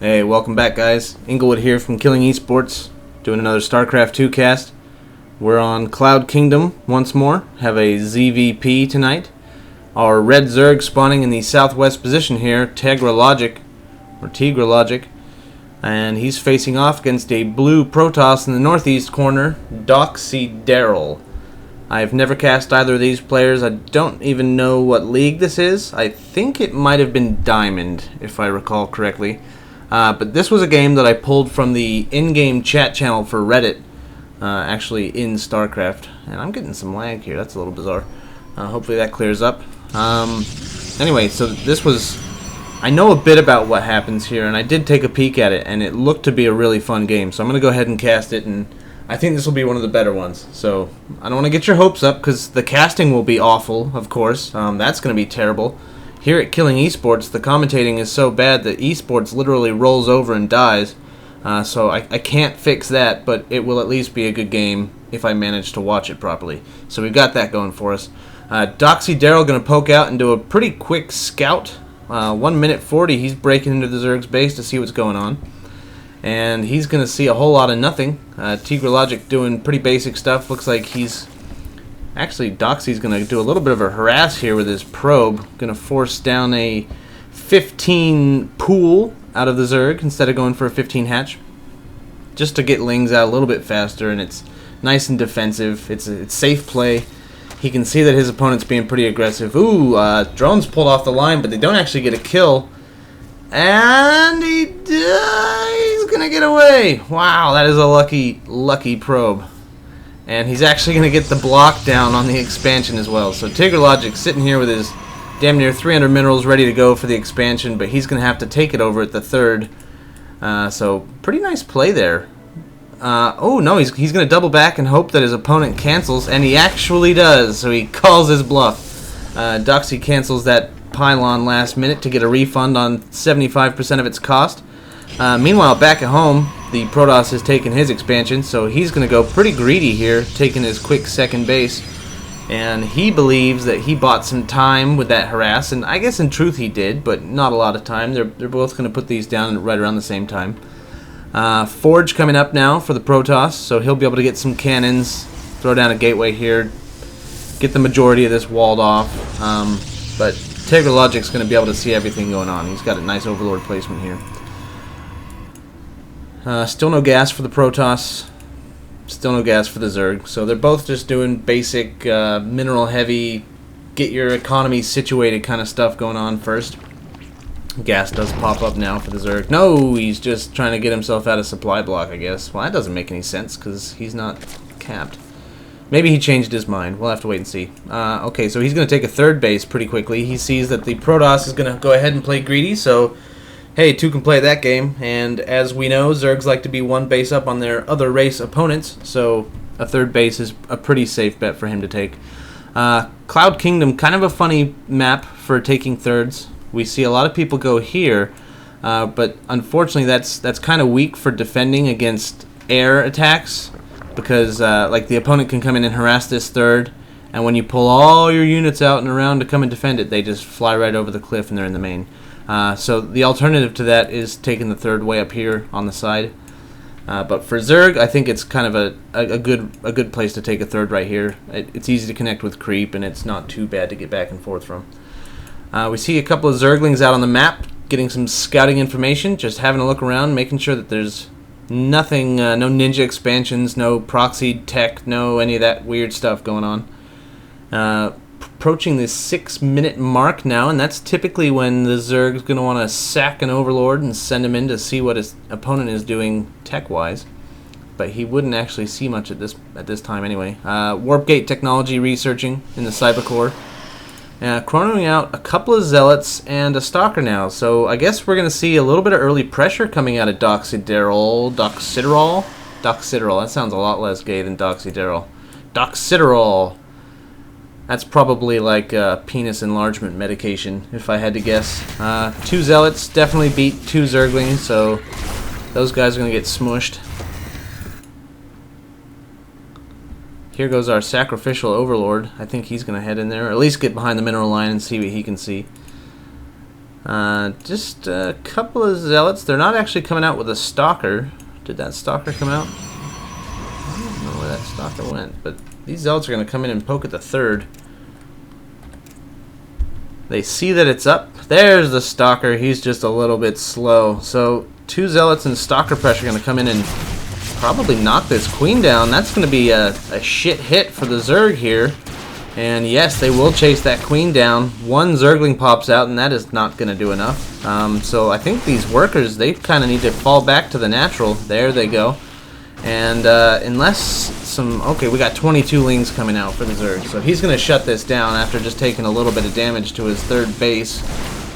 Hey, welcome back, guys. Inglewood here from Killing Esports, doing another StarCraft 2 cast. We're on Cloud Kingdom once more, have a ZVP tonight. Our red Zerg spawning in the southwest position here, Tegralogic, and he's facing off against a blue Protoss in the northeast corner, Doxiderol. I've never cast either of these players. I don't even know what league this is. I think it might have been Diamond, if I recall correctly. But this was a game that I pulled from the in-game chat channel for Reddit, actually in StarCraft. And I'm getting some lag here. That's a little bizarre. Hopefully that clears up. Anyway, so this was... I know a bit about what happens here, and I did take a peek at it, and it looked to be a really fun game. So I'm going to go ahead and cast it, and I think this will be one of the better ones. So I don't want to get your hopes up, because the casting will be awful, of course. That's going to be terrible. Here at Killing Esports, the commentating is so bad that esports literally rolls over and dies. So I can't fix that, but it will at least be a good game if I manage to watch it properly. So we've got that going for us. Doxiderol going to poke out and do a pretty quick scout. 1 minute 40, he's breaking into the Zerg's base to see what's going on. And he's going to see a whole lot of nothing. Tegralogic doing pretty basic stuff. Looks like he's... Actually, Doxy's going to do a little bit of a harass here with his probe. Going to force down a 15 pool out of the Zerg instead of going for a 15 hatch. Just to get Lings out a little bit faster, and it's nice and defensive. It's safe play. He can see that his opponent's being pretty aggressive. Ooh, drones pulled off the line, but they don't actually get a kill. And he's going to get away. Wow, that is a lucky probe. And he's actually going to get the block down on the expansion as well. So Tegralogic sitting here with his damn near 300 minerals ready to go for the expansion, but he's going to have to take it over at the third. So pretty nice play there. Oh no, he's going to double back and hope that his opponent cancels, and he actually does. So he calls his bluff. Doxy cancels that pylon last minute to get a refund on 75% of its cost. Meanwhile, back at home, the Protoss has taken his expansion, so he's going to go pretty greedy here, taking his quick second base. And he believes that he bought some time with that harass, and I guess in truth he did, but not a lot of time. They're both going to put these down right around the same time. Forge coming up now for the Protoss, so he'll be able to get some cannons, throw down a gateway here, get the majority of this walled off. But Tegralogic's going to be able to see everything going on. He's got a nice Overlord placement here. Still no gas for the Protoss. Still no gas for the Zerg. So they're both just doing basic mineral heavy, get your economy situated kind of stuff going on first. Gas does pop up now for the Zerg. No, he's just trying to get himself out of supply block, I guess. Well, that doesn't make any sense because he's not capped. Maybe he changed his mind. We'll have to wait and see. Okay, so he's going to take a third base pretty quickly. He sees that the Protoss is going to go ahead and play greedy, so... Hey, two can play that game, and as we know, Zergs like to be one base up on their other race opponents, so a third base is a pretty safe bet for him to take. Cloud Kingdom, kind of a funny map for taking thirds. We see a lot of people go here, but unfortunately that's kind of weak for defending against air attacks, because like the opponent can come in and harass this third, and when you pull all your units out and around to come and defend it, they just fly right over the cliff and they're in the main. So the alternative to that is taking the third way up here on the side. But for Zerg, I think it's kind of a good place to take a third right here. It's easy to connect with creep, and it's not too bad to get back and forth from. We see a couple of Zerglings out on the map, getting some scouting information, just having a look around, making sure that there's nothing, no ninja expansions, no proxy tech, no any of that weird stuff going on. Approaching the 6-minute mark now, and that's typically when the Zerg's going to want to sack an Overlord and send him in to see what his opponent is doing tech-wise. But he wouldn't actually see much at this time anyway. Warp Gate technology researching in the Cyber Core. Chronoing out a couple of Zealots and a Stalker now, so I guess we're going to see a little bit of early pressure coming out of Doxiderol. Doxiderol, that sounds a lot less gay than Doxiderol. Doxiderol. That's probably like penis enlargement medication, if I had to guess. 2 Zealots definitely beat 2 Zerglings, so those guys are going to get smushed. Here goes our sacrificial Overlord. I think he's going to head in there, or at least get behind the mineral line and see what he can see. Just a couple of zealots. They're not actually coming out with a stalker. Did that stalker come out? I don't know where that stalker went, but these zealots are going to come in and poke at the third. They see that it's up. There's the stalker. He's just a little bit slow. So 2 zealots and stalker pressure are going to come in and probably knock this queen down. That's going to be a shit hit for the Zerg here. And yes, they will chase that queen down. 1 Zergling pops out, and that is not going to do enough. So I think these workers, they kind of need to fall back to the natural. There they go. And unless some... Okay, we got 22 lings coming out for the Zerg. So he's going to shut this down after just taking a little bit of damage to his third base.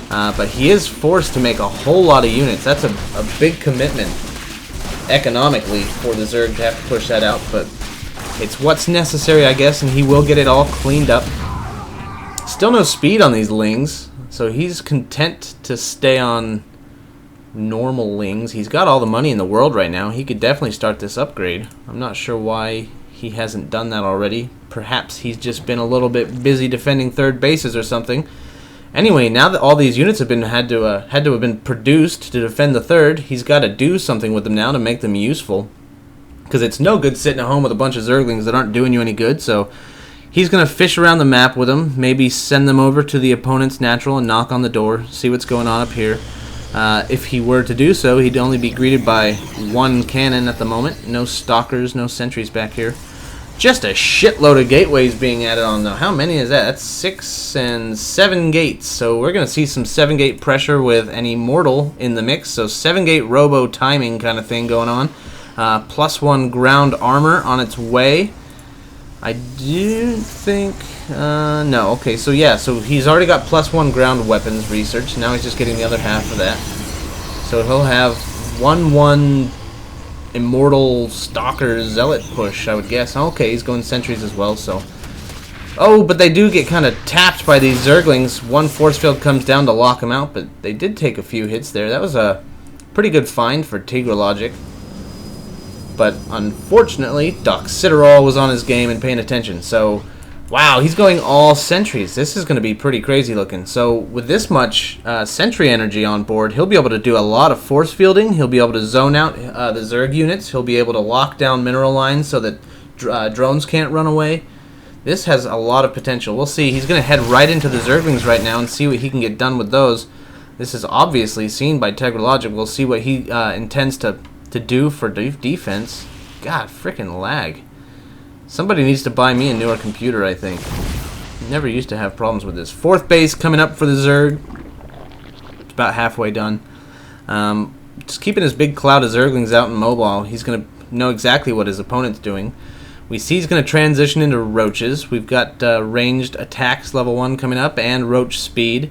But he is forced to make a whole lot of units. That's a big commitment economically for the Zerg to have to push that out. But it's what's necessary, I guess, and he will get it all cleaned up. Still no speed on these lings, so he's content to stay on normal lings. He's got all the money in the world right now. He could definitely start this upgrade. I'm not sure why he hasn't done that already. Perhaps he's just been a little bit busy defending third bases or something. Anyway, now that all these units have been had to have been produced to defend the third, he's got to do something with them now to make them useful. Because it's no good sitting at home with a bunch of Zerglings that aren't doing you any good. So he's going to fish around the map with them. Maybe send them over to the opponent's natural and knock on the door. See what's going on up here. If he were to do so, he'd only be greeted by 1 cannon at the moment. No stalkers, no sentries back here. Just a shitload of gateways being added on, though. How many is that? That's 6 and 7 gates. So we're going to see some 7-gate pressure with an Immortal in the mix. So 7-gate robo timing kind of thing going on. +1 ground armor on its way. I do think... no, okay, so yeah, so he's already got +1 ground weapons research. Now he's just getting the other half of that. So he'll have 1-1 Immortal Stalker Zealot push, I would guess. Okay, he's going sentries as well, so... Oh, but they do get kind of tapped by these Zerglings. 1 force field comes down to lock them out, but they did take a few hits there. That was a pretty good find for Tegralogic. But unfortunately, Doxiderol was on his game and paying attention. So, wow, he's going all sentries. This is going to be pretty crazy looking. So, with this much sentry energy on board, he'll be able to do a lot of force fielding. He'll be able to zone out the Zerg units. He'll be able to lock down mineral lines so that drones can't run away. This has a lot of potential. We'll see. He's going to head right into the Zerglings right now and see what he can get done with those. This is obviously seen by Tegralogic. We'll see what he intends to do for defense. God, freaking lag. Somebody needs to buy me a newer computer, I think. Never used to have problems with this. 4th base coming up for the Zerg. It's about halfway done. Just keeping his big cloud of Zerglings out and mobile. He's going to know exactly what his opponent's doing. We see he's going to transition into roaches. We've got ranged attacks level 1 coming up and roach speed.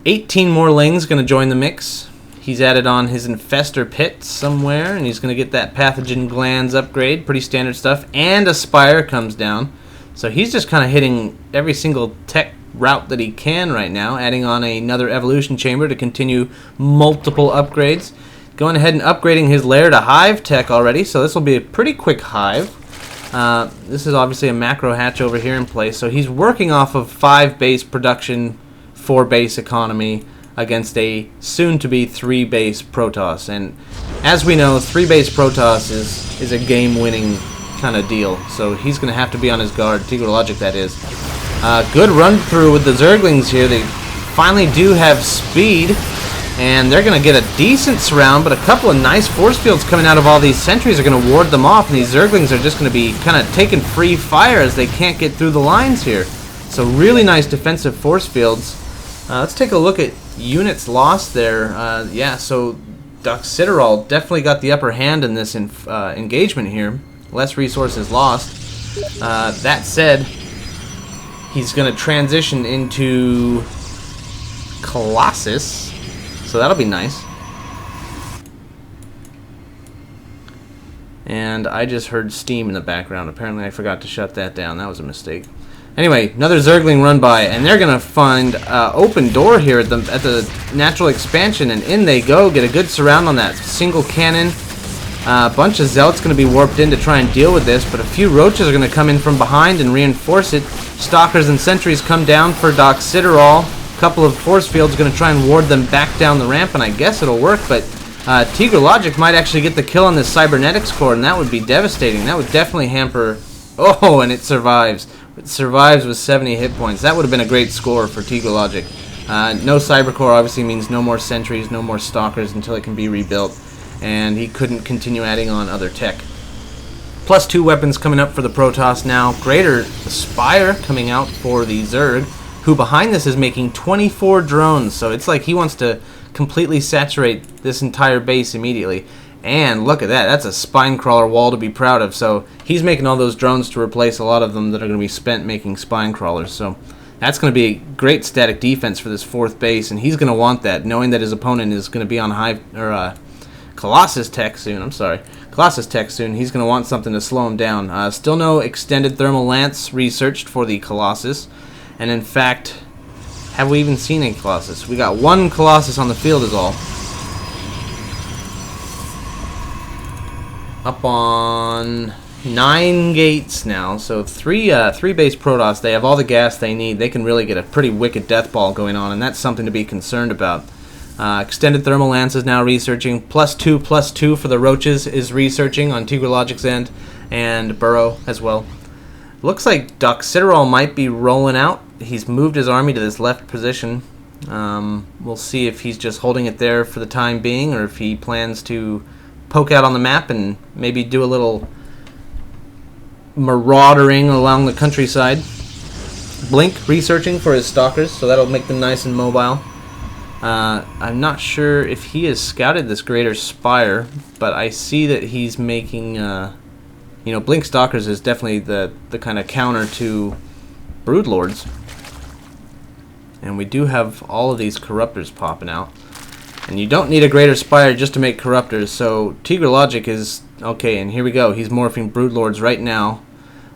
18 more lings going to join the mix. He's added on his infestor pit somewhere, and he's going to get that pathogen glands upgrade. Pretty standard stuff. And a spire comes down. So he's just kind of hitting every single tech route that he can right now, adding on another evolution chamber to continue multiple upgrades. Going ahead and upgrading his lair to hive tech already, so this will be a pretty quick hive. This is obviously a macro hatch over here in place, so he's working off of 5 base production, 4 base economy, against a soon-to-be 3 base Protoss. And as we know, 3 base Protoss is a game-winning kind of deal. So he's going to have to be on his guard. Tegralogic, that is. Good run-through with the Zerglings here. They finally do have speed, and they're going to get a decent surround, but a couple of nice force fields coming out of all these sentries are going to ward them off, and these Zerglings are just going to be kind of taking free fire as they can't get through the lines here. So really nice defensive force fields. Let's take a look at units lost there. Yeah, so Doxiderol definitely got the upper hand in this engagement here. Less resources lost. That said, he's going to transition into Colossus, so that'll be nice. And I just heard steam in the background. Apparently I forgot to shut that down. That was a mistake. Anyway, another Zergling run by, and they're going to find open door here at the natural expansion, and in they go. Get a good surround on that single cannon. A bunch of Zealots going to be warped in to try and deal with this, but a few Roaches are going to come in from behind and reinforce it. Stalkers and Sentries come down for Doxiderol. couple of force fields, going to try and ward them back down the ramp, and I guess it'll work, but Tegralogic might actually get the kill on this cybernetics core, and that would be devastating. That would definitely hamper... Oh, and it survives. It survives with 70 hit points. That would have been a great score for Tegralogic. No cyber core obviously means no more sentries, no more stalkers until it can be rebuilt, and he couldn't continue adding on other tech. +2 weapons coming up for the Protoss now. Greater Spire coming out for the Zerg, who behind this is making 24 drones, so it's like he wants to completely saturate this entire base immediately. And look at that, that's a spine crawler wall to be proud of. So he's making all those drones to replace a lot of them that are going to be spent making spine crawlers. So that's going to be a great static defense for this 4th base, and he's going to want that, knowing that his opponent is going to be on Colossus tech soon. Colossus tech soon. He's going to want something to slow him down. Still no extended thermal lance researched for the Colossus, and in fact, have we even seen a Colossus? We got 1 Colossus on the field is all. Up on 9 gates now, so three base Protoss. They have all the gas they need. They can really get a pretty wicked death ball going on, and that's something to be concerned about. Extended thermal lance is now researching. +2/+2 for the roaches is researching on Tegralogic's end, and Burrow as well. Looks like Doxiderol might be rolling out. He's moved his army to this left position. We'll see if he's just holding it there for the time being, or if he plans to poke out on the map and maybe do a little maraudering along the countryside. Blink researching for his stalkers, so that'll make them nice and mobile. I'm not sure if he has scouted this Greater Spire, but I see that he's making, Blink Stalkers is definitely the kind of counter to Broodlords. And we do have all of these Corruptors popping out. And you don't need a Greater Spire just to make Corruptors, so Tegralogic is... Okay, and here we go. He's morphing Broodlords right now.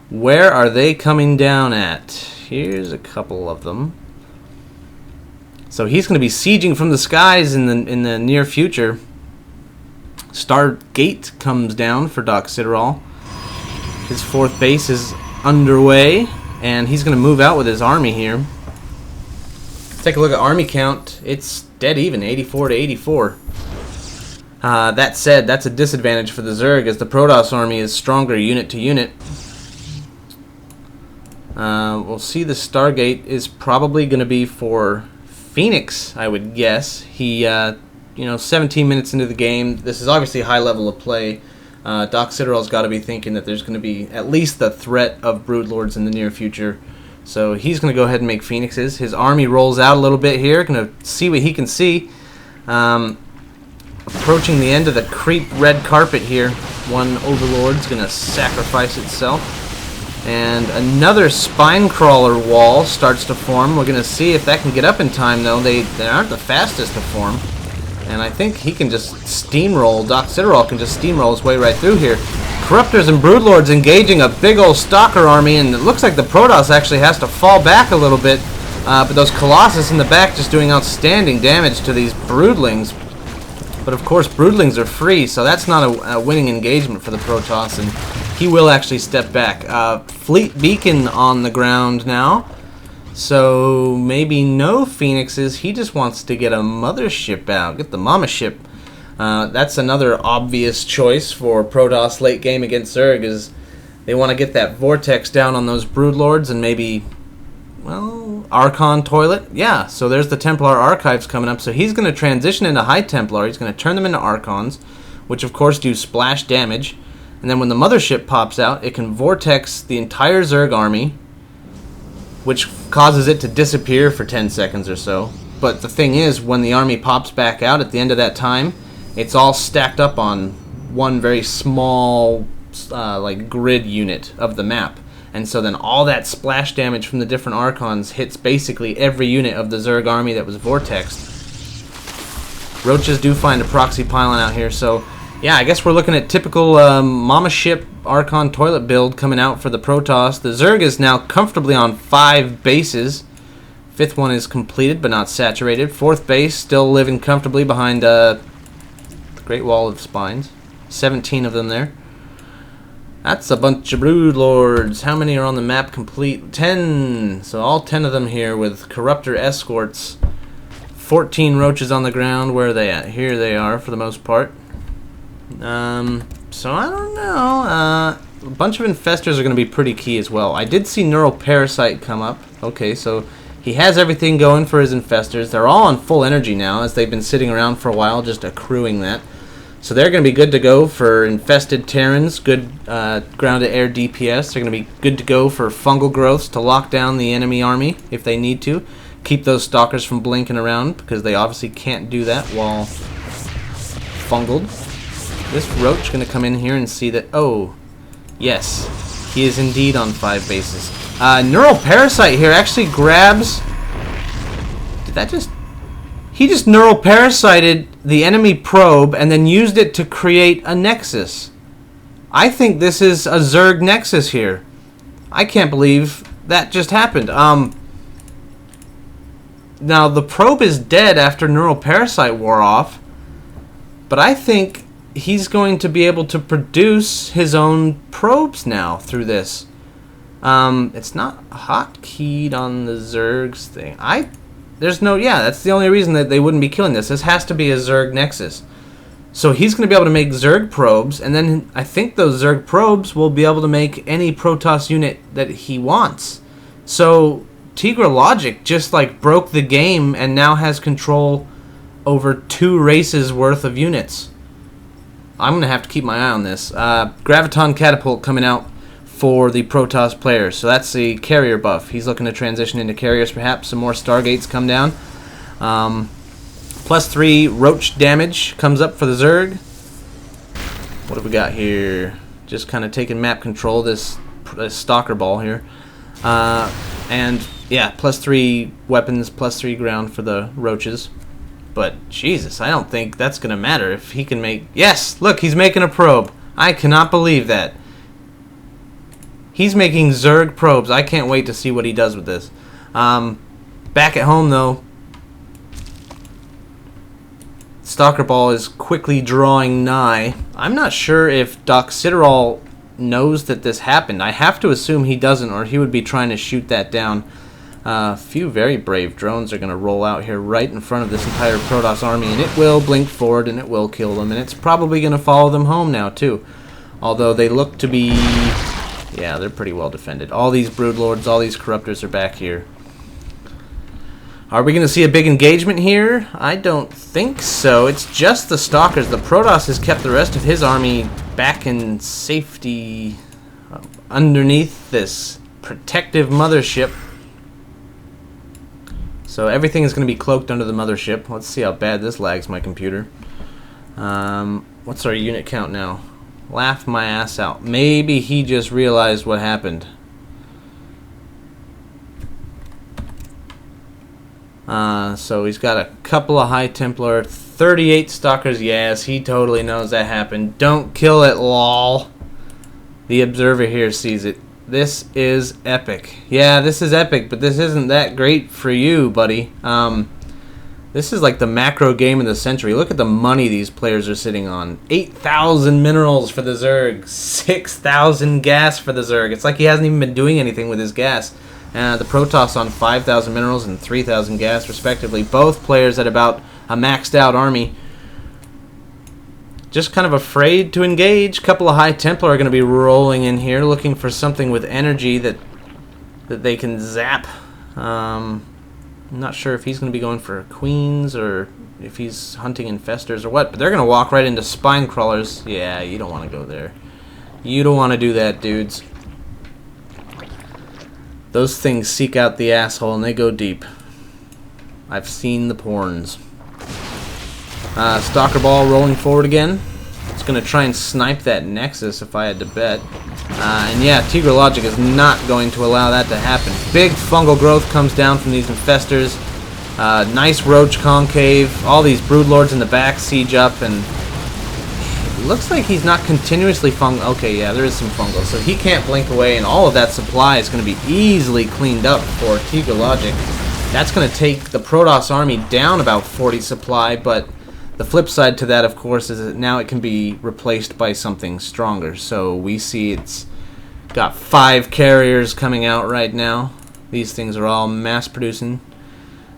Where are they coming down at? Here's a couple of them. So he's going to be sieging from the skies in the near future. Stargate comes down for Doxiderol. His 4th base is underway, and he's going to move out with his army here. Take a look at army count. It's dead even, 84 to 84. That said, that's a disadvantage for the Zerg, as the Protoss army is stronger unit to unit. We'll see the Stargate is probably going to be for Phoenix, I would guess. He, 17 minutes into the game, this is obviously a high level of play. Doxiderol's got to be thinking that there's going to be at least the threat of Broodlords in the near future. So he's going to go ahead and make Phoenixes. His army rolls out a little bit here, going to see what he can see. Approaching the end of the creep red carpet here. One Overlord's going to sacrifice itself. And another spine crawler wall starts to form. We're going to see if that can get up in time, though. They aren't the fastest to form. And I think he can just steamroll. Doxiderol can just steamroll his way right through here. Corruptors and Broodlords engaging a big old Stalker army, and it looks like the Protoss actually has to fall back a little bit. But those Colossus in the back just doing outstanding damage to these Broodlings. But of course, Broodlings are free, so that's not a winning engagement for the Protoss, and he will actually step back. Fleet Beacon on the ground now. So maybe no Phoenixes. He just wants to get a mothership out, get the mama ship. That's another obvious choice for Protoss late game against Zerg, is they want to get that Vortex down on those Broodlords and maybe, well, Archon Toilet. Yeah, so there's the Templar Archives coming up. So he's going to transition into High Templar. He's going to turn them into Archons, which of course do splash damage. And then when the mothership pops out, it can Vortex the entire Zerg army, which causes it to disappear for 10 seconds or so. But the thing is, when the army pops back out at the end of that time, it's all stacked up on one very small grid unit of the map. And so then all that splash damage from the different Archons hits basically every unit of the Zerg army that was Vortexed. Roaches do find a proxy pylon out here, so yeah, I guess we're looking at typical Mama Ship Archon Toilet build coming out for the Protoss. The Zerg is now comfortably on 5 bases. 5th one is completed but not saturated. 4th base still living comfortably behind the Great Wall of Spines. 17 of them there. That's a bunch of broodlords. How many are on the map complete? 10. So all 10 of them here with corruptor escorts. 14 roaches on the ground. Where are they at? Here they are for the most part. So I don't know. A bunch of infestors are going to be pretty key as well. I did see neural parasite come up. Okay, so he has everything going for his infestors. They're all on full energy now as they've been sitting around for a while just accruing that. So they're going to be good to go for infested Terrans, good ground-to-air DPS. They're going to be good to go for fungal growths to lock down the enemy army if they need to. Keep those stalkers from blinking around because they obviously can't do that while fungled. This roach going to come in here and see that, oh, yes, he is indeed on 5 bases. Neural Parasite here actually grabs... Did that just... He just neural parasited the enemy probe and then used it to create a nexus. I think this is a Zerg nexus here. I can't believe that just happened. Now the probe is dead after neural parasite wore off, but I think he's going to be able to produce his own probes now through this. It's not hotkeyed on the Zerg's thing. There's no, yeah, that's the only reason that they wouldn't be killing this. This has to be a Zerg nexus. So he's going to be able to make Zerg probes, and then I think those Zerg probes will be able to make any Protoss unit that he wants. So Tegralogic just like broke the game and now has control over 2 races worth of units. I'm going to have to keep my eye on this. Graviton Catapult coming out for the Protoss players. So that's the carrier buff. He's looking to transition into carriers perhaps. Some more Stargates come down. +3 roach damage comes up for the Zerg. What have we got here? Just kind of taking map control, this stalker ball here. And yeah, +3 weapons, +3 ground for the roaches. But Jesus, I don't think that's going to matter if he can make... Yes! Look, he's making a probe. I cannot believe that. He's making Zerg probes. I can't wait to see what he does with this. Back at home, though, Stalker Ball is quickly drawing nigh. I'm not sure if Doxiderol knows that this happened. I have to assume he doesn't, or he would be trying to shoot that down. A few very brave drones are going to roll out here right in front of this entire Protoss army, and it will blink forward, and it will kill them, and it's probably going to follow them home now, too. Although they look to be... Yeah, they're pretty well defended. All these Broodlords, all these Corruptors are back here. Are we going to see a big engagement here? I don't think so. It's just the Stalkers. The Protoss has kept the rest of his army back in safety underneath this protective mothership. So everything is going to be cloaked under the mothership. Let's see how bad this lags my computer. What's our unit count now? Laugh my ass out. Maybe he just realized what happened. So he's got a couple of High Templar, 38 Stalkers. Yes, he totally knows that happened. Don't kill it, lol. The observer here sees it. This is epic. Yeah, this is epic, but this isn't that great for you, buddy. This is like the macro game of the century. Look at the money these players are sitting on. 8,000 minerals for the Zerg. 6,000 gas for the Zerg. It's like he hasn't even been doing anything with his gas. The Protoss on 5,000 minerals and 3,000 gas, respectively. Both players at about a maxed out army. Just kind of afraid to engage. Couple of High Templar are going to be rolling in here, looking for something with energy that they can zap. I'm not sure if he's going to be going for queens or if he's hunting infestors or what, but they're going to walk right into spine crawlers. Yeah, you don't want to go there. You don't want to do that, dudes. Those things seek out the asshole and they go deep. I've seen the porns. Stalker Ball rolling forward again. It's going to try and snipe that Nexus if I had to bet. And yeah, Tegralogic is not going to allow that to happen. Big fungal growth comes down from these infestors. Nice roach concave. All these broodlords in the back siege up, and it looks like he's not continuously fungal. Okay, yeah, there is some fungal, so he can't blink away, and all of that supply is going to be easily cleaned up for Tegralogic. That's going to take the Protoss army down about 40 supply, but The flip side to that, of course, is that now it can be replaced by something stronger. So we see it's got 5 carriers coming out right now. These things are all mass producing.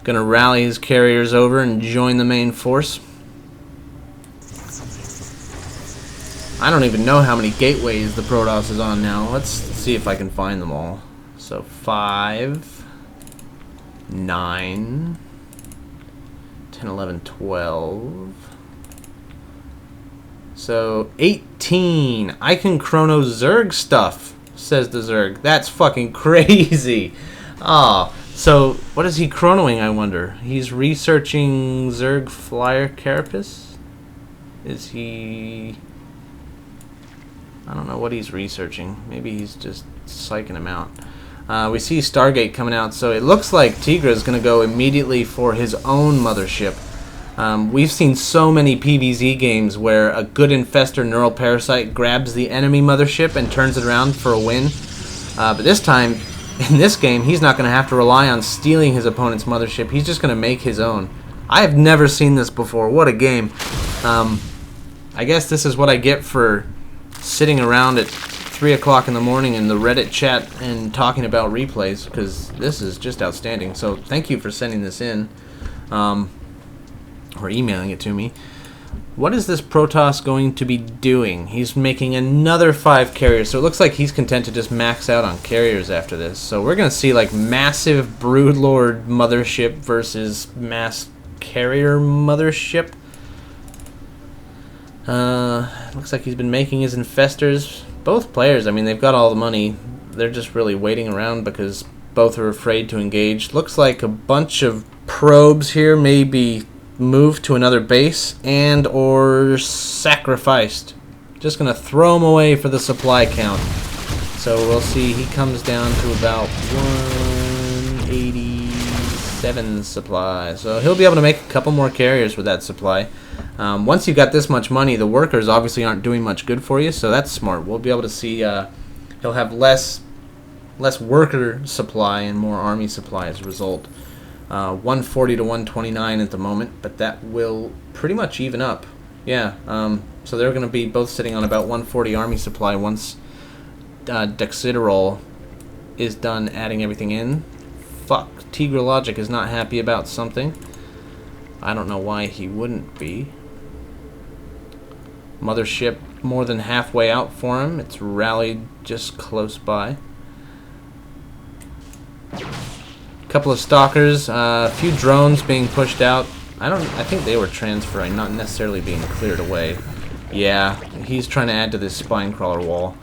Gonna rally his carriers over and join the main force. I don't even know how many gateways the Protoss is on now. Let's see if I can find them all. So 5, 9, 10, 11, 12. So 18. I can chrono Zerg stuff, says the Zerg. That's fucking crazy. Ah, so what is he chronoing, I wonder? He's researching Zerg Flyer Carapace? Is he... I don't know what he's researching. Maybe he's just psyching him out. We see Stargate coming out, so it looks like Tegra is going to go immediately for his own mothership. We've seen so many PvZ games where a good infestor neural parasite grabs the enemy mothership and turns it around for a win. But this time, in this game, he's not going to have to rely on stealing his opponent's mothership. He's just going to make his own. I have never seen this before. What a game. I guess this is what I get for sitting around at 3 o'clock in the morning in the Reddit chat and talking about replays, because this is just outstanding. So thank you for sending this in, or emailing it to me. What is this Protoss going to be doing? He's making another 5 carriers, so it looks like he's content to just max out on carriers after this. So we're going to see like massive Broodlord mothership versus mass carrier mothership. Looks like he's been making his infestors. Both players, I mean, they've got all the money. They're just really waiting around because both are afraid to engage. Looks like a bunch of probes here may be moved to another base and or sacrificed. Just going to throw them away for the supply count. So we'll see. He comes down to about 187 supply. So he'll be able to make a couple more carriers with that supply. Once you've got this much money, the workers obviously aren't doing much good for you, so that's smart. We'll be able to see he'll have less worker supply and more army supply as a result. 140 to 129 at the moment, but that will pretty much even up. Yeah, so they're going to be both sitting on about 140 army supply once Doxiderol is done adding everything in. Fuck, Tegralogic is not happy about something. I don't know why he wouldn't be. Mothership more than halfway out for him. It's rallied just close by. Couple of stalkers, a few drones being pushed out. I think they were transferring, not necessarily being cleared away. Yeah, he's trying to add to this spine crawler wall.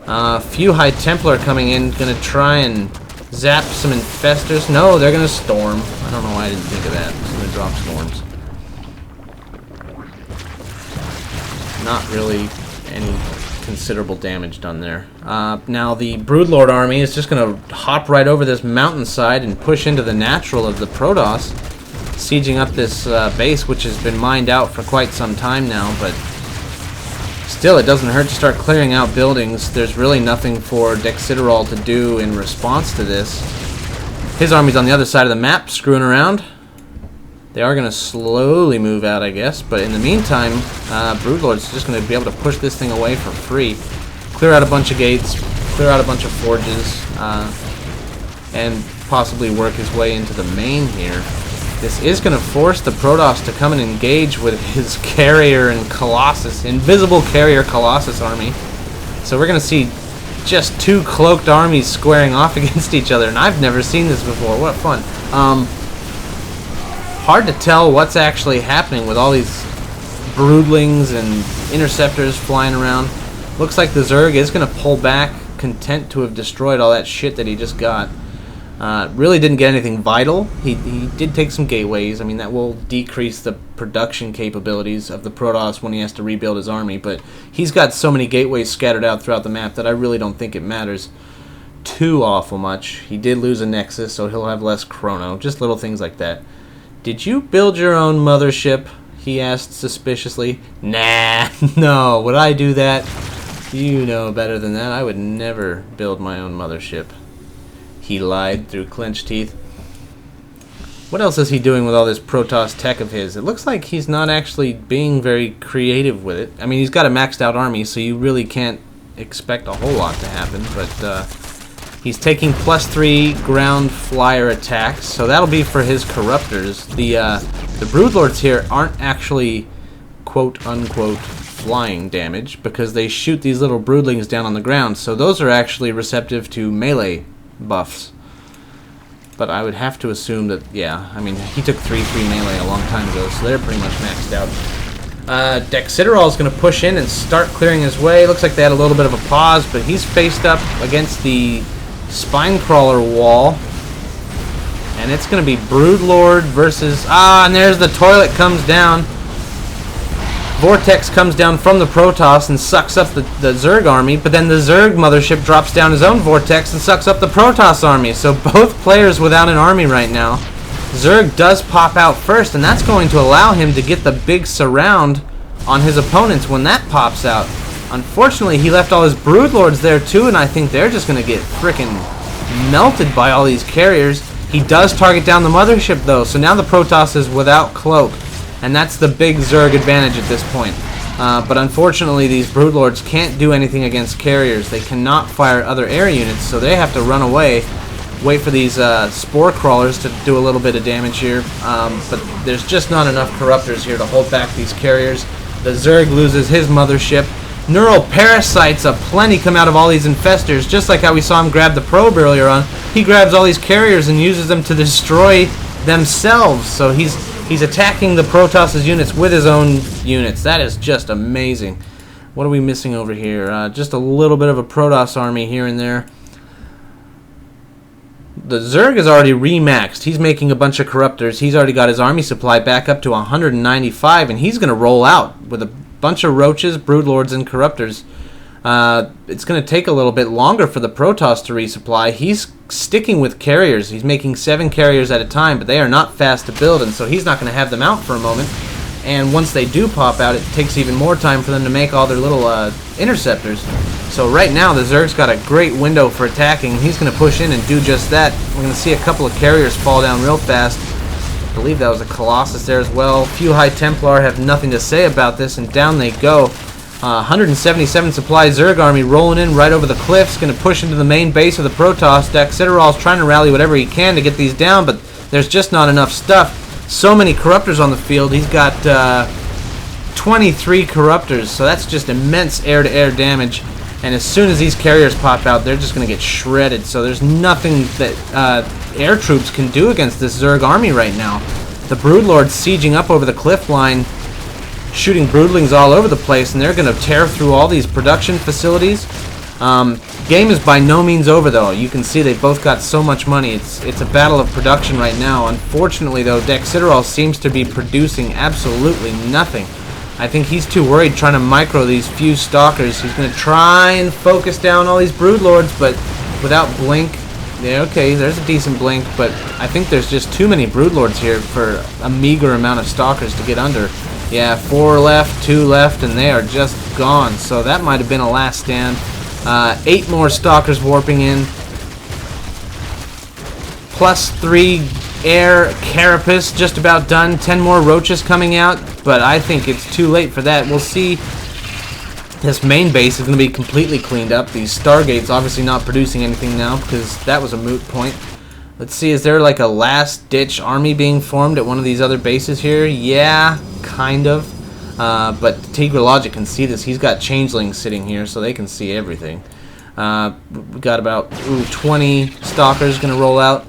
A few High Templar coming in, gonna try and zap some infestors. No, they're gonna storm. I don't know why I didn't think of that. It's gonna drop storms. Not really any considerable damage done there. Now the Broodlord army is just going to hop right over this mountainside and push into the natural of the Protoss, sieging up this base, which has been mined out for quite some time now, but still it doesn't hurt to start clearing out buildings. There's really nothing for Doxiderol to do in response to this. His army's on the other side of the map, screwing around. They are going to slowly move out, I guess, but in the meantime, Broodlord's just going to be able to push this thing away for free. Clear out a bunch of gates, clear out a bunch of forges, and possibly work his way into the main here. This is going to force the Protoss to come and engage with his carrier and Colossus, invisible carrier Colossus army. So we're going to see just 2 cloaked armies squaring off against each other, and I've never seen this before. What fun. Hard to tell what's actually happening with all these broodlings and interceptors flying around. Looks like the Zerg is going to pull back, content to have destroyed all that shit that he just got. Really didn't get anything vital. He did take some gateways. I mean, that will decrease the production capabilities of the Protoss when he has to rebuild his army, but he's got so many gateways scattered out throughout the map that I really don't think it matters too awful much. He did lose a Nexus, so he'll have less chrono. Just little things like that. Did you build your own mothership? He asked suspiciously. Nah, no. Would I do that? You know better than that. I would never build my own mothership. He lied through clenched teeth. What else is he doing with all this Protoss tech of his? It looks like he's not actually being very creative with it. I mean, he's got a maxed out army, so you really can't expect a whole lot to happen, but he's taking +3 ground flyer attacks, so that'll be for his corruptors. The Broodlords here aren't actually quote-unquote flying damage because they shoot these little broodlings down on the ground, so those are actually receptive to melee buffs. But I would have to assume that, yeah, I mean, he took 3/3 melee a long time ago, so they're pretty much maxed out. Doxiderol is going to push in and start clearing his way. Looks like they had a little bit of a pause, but he's faced up against the spine crawler wall. And it's going to be Broodlord versus... and there's the toilet comes down. Vortex comes down from the Protoss and sucks up the Zerg army, but then the Zerg mothership drops down his own Vortex and sucks up the Protoss army. So both players without an army right now. Zerg does pop out first, and that's going to allow him to get the big surround on his opponents when that pops out. Unfortunately, he left all his Broodlords there too, and I think they're just going to get frickin' melted by all these carriers. He does target down the mothership though, so now the Protoss is without cloak. And that's the big Zerg advantage at this point. But unfortunately, these Broodlords can't do anything against carriers. They cannot fire other air units, so they have to run away, wait for these spore crawlers to do a little bit of damage here. But there's just not enough corruptors here to hold back these carriers. The Zerg loses his mothership. Neural parasites aplenty come out of all these infestors, just like how we saw him grab the probe earlier on. He grabs all these carriers and uses them to destroy themselves. So he's attacking the Protoss' units with his own units. That is just amazing. What are we missing over here? Just a little bit of a Protoss army here and there. The Zerg is already remaxed. He's making a bunch of corruptors. He's already got his army supply back up to 195, and he's going to roll out with a bunch of roaches, Broodlords, and corruptors. It's going to take a little bit longer for the Protoss to resupply. He's sticking with carriers. He's making 7 carriers at a time, but they are not fast to build, and so he's not going to have them out for a moment. And once they do pop out, it takes even more time for them to make all their little interceptors. So right now, the Zerg's got a great window for attacking. He's going to push in and do just that. We're going to see a couple of carriers fall down real fast. I believe that was a Colossus there as well. Few High Templar have nothing to say about this, and down they go. 177 supply Zerg army rolling in right over the cliffs, going to push into the main base of the Protoss. Doxiderol's trying to rally whatever he can to get these down, but there's just not enough stuff. So many corruptors on the field. He's got 23 corruptors, so that's just immense air-to-air damage. And as soon as these carriers pop out, they're just going to get shredded. So there's nothing that air troops can do against this Zerg army right now. The Broodlords sieging up over the cliff line, shooting broodlings all over the place, and they're going to tear through all these production facilities. Game is by no means over, though. You can see they both got so much money. It's a battle of production right now. Unfortunately, though, Doxiderol seems to be producing absolutely nothing. I think he's too worried trying to micro these few stalkers. He's going to try and focus down all these Broodlords, but without blink. Yeah, okay, there's a decent blink, but I think there's just too many Broodlords here for a meager amount of stalkers to get under. Yeah, 4 left, 2 left, and they are just gone. So that might have been a last stand. 8 more stalkers warping in. +3 air carapace, just about done. 10 more roaches coming out, but I think it's too late for that. We'll see. This main base is going to be completely cleaned up. These Stargates obviously not producing anything now because that was a moot point. Let's see, is there like a last-ditch army being formed at one of these other bases here? Yeah, kind of. But Tegralogic can see this. He's got changelings sitting here, so they can see everything. We got about 20 stalkers going to roll out.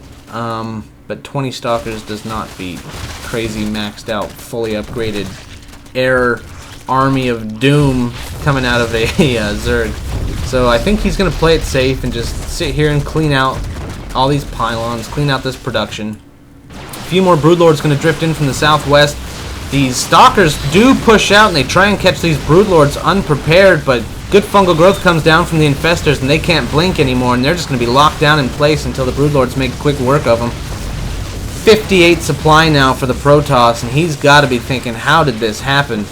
But 20 stalkers does not beat crazy maxed out, fully upgraded air army of doom coming out of a Zerg. So I think he's going to play it safe and just sit here and clean out all these pylons, clean out this production. A few more Broodlords going to drift in from the southwest. These stalkers do push out and they try and catch these Broodlords unprepared, but good fungal growth comes down from the infestors and they can't blink anymore, and they're just going to be locked down in place until the Broodlords make quick work of them. 58 supply now for the Protoss, and he's got to be thinking, how did this happen?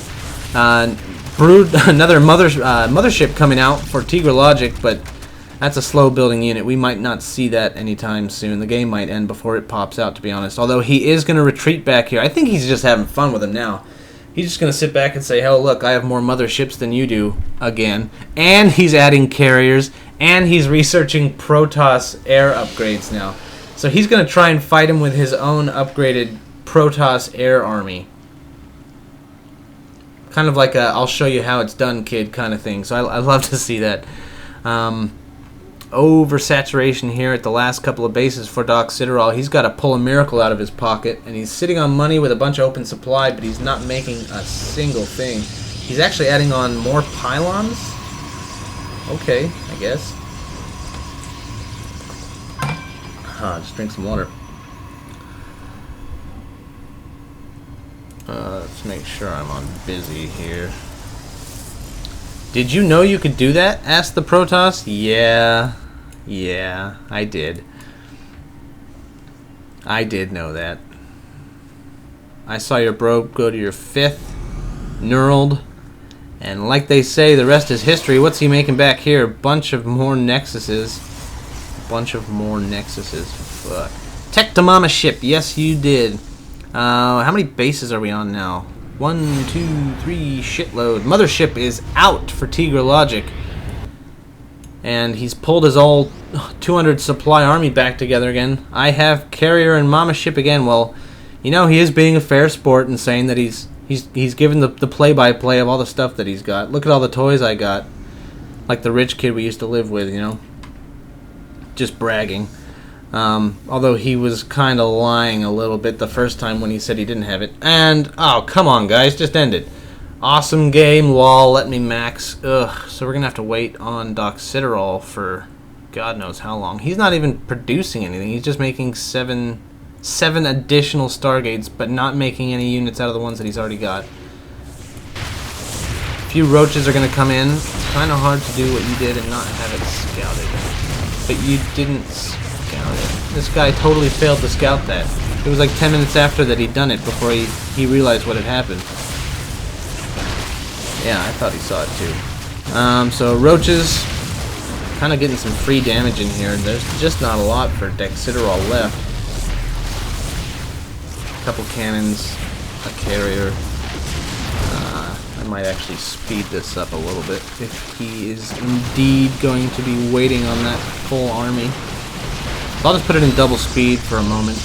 Another mothership coming out for Tegralogic, but That's a slow building unit. We might not see that anytime soon. The game might end before it pops out, to be honest. Although he is going to retreat back here. I think he's just having fun with him now. He's just going to sit back and say, hell, look, I have more motherships than you do again. And he's adding carriers. And he's researching Protoss air upgrades now. So he's going to try and fight him with his own upgraded Protoss air army. Kind of like a, I'll show you how it's done, kid, kind of thing. So I love to see that. Oversaturation here at the last couple of bases for Doxiderol. He's got to pull a miracle out of his pocket, and he's sitting on money with a bunch of open supply, but he's not making a single thing. He's actually adding on more pylons. Okay, I guess. Just drink some water. Let's make sure I'm on busy here. Did you know you could do that? Asked the Protoss. Yeah, I did. I did know that. I saw your bro go to your 5th, knurled, and like they say, the rest is history. What's he making back here? Bunch of more nexuses. Fuck. Tech to mama ship. Yes, you did. How many bases are we on now? 1, 2, 3, shitload. Mothership is out for Tegralogic. And he's pulled his all 200 supply army back together again. I have carrier and mama ship again. Well, you know, he is being a fair sport and saying that he's given the play-by-play of all the stuff that he's got. Look at all the toys I got. Like the rich kid we used to live with, you know. Just bragging. Although he was kind of lying a little bit the first time when he said he didn't have it. And, oh, come on, guys, just end it. Awesome game, lol, let me max. Ugh, so we're going to have to wait on Doxiderol for God knows how long. He's not even producing anything. He's just making seven additional Stargates, but not making any units out of the ones that he's already got. A few roaches are going to come in. It's kind of hard to do what you did and not have it scouted. But you didn't scout it. This guy totally failed to scout that. It was like 10 minutes after that he'd done it before he realized what had happened. Yeah, I thought he saw it too. So roaches, kind of getting some free damage in here. There's just not a lot for Doxiderol left. A couple cannons, a carrier. I might actually speed this up a little bit if he is indeed going to be waiting on that full army. So I'll just put it in double speed for a moment,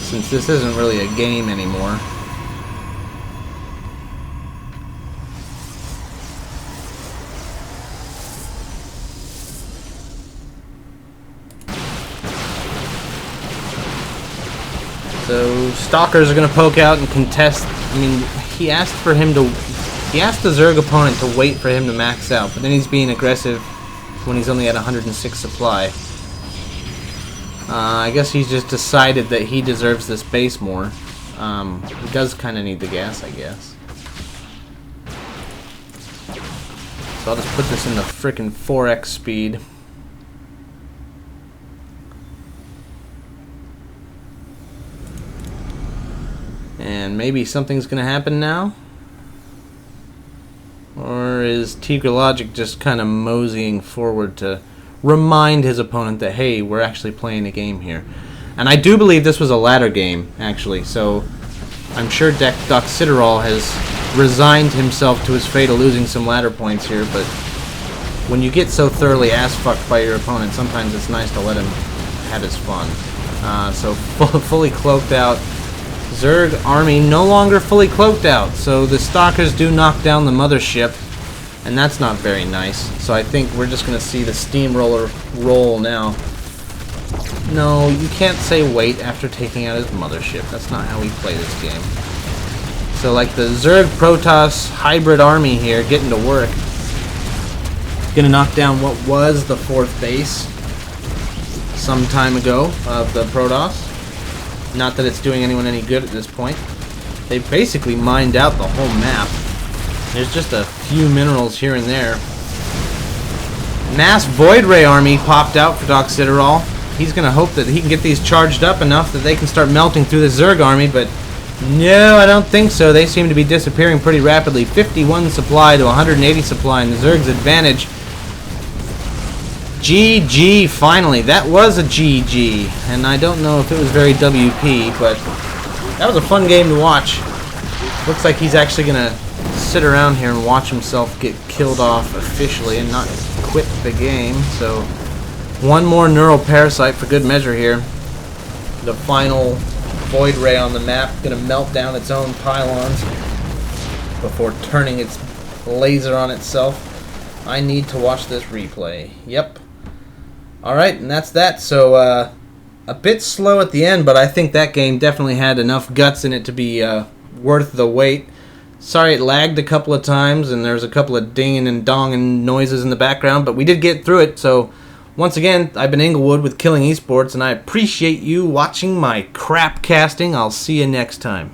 since this isn't really a game anymore. So stalkers are going to poke out and contest. I mean, he asked the Zerg opponent to wait for him to max out, but then he's being aggressive when he's only at 106 supply. I guess he's just decided that he deserves this base more. He does kind of need the gas, I guess. So I'll just put this in the frickin' 4x speed. And maybe something's going to happen now? Or is Tegralogic just kind of moseying forward to remind his opponent that, hey, we're actually playing a game here? And I do believe this was a ladder game, actually, so I'm sure Doxiderol has resigned himself to his fate of losing some ladder points here, but when you get so thoroughly ass-fucked by your opponent, sometimes it's nice to let him have his fun. So fully cloaked out. Zerg army no longer fully cloaked out, so the stalkers do knock down the mothership, and that's not very nice. So I think we're just going to see the steamroller roll now. No, you can't say wait after taking out his mothership. That's not how we play this game. So like the Zerg Protoss hybrid army here getting to work. Going to knock down what was the 4th base some time ago of the Protoss. Not that it's doing anyone any good at this point. They basically mined out the whole map. There's just a few minerals here and there. Mass Void Ray army popped out for Doxiderol. He's going to hope that he can get these charged up enough that they can start melting through the Zerg army, but no, I don't think so. They seem to be disappearing pretty rapidly. 51 supply to 180 supply in the Zerg's advantage. GG, finally. That was a GG. And I don't know if it was very WP, but that was a fun game to watch. Looks like he's actually going to sit around here and watch himself get killed off officially and not quit the game. So, one more neural parasite for good measure here. The final void ray on the map going to melt down its own pylons before turning its laser on itself. I need to watch this replay. Yep. Alright, and that's that. So, a bit slow at the end, but I think that game definitely had enough guts in it to be worth the wait. Sorry it lagged a couple of times, and there's a couple of dinging and donging noises in the background, but we did get through it. So, once again, I've been Inglewood with Killing Esports, and I appreciate you watching my crap casting. I'll see you next time.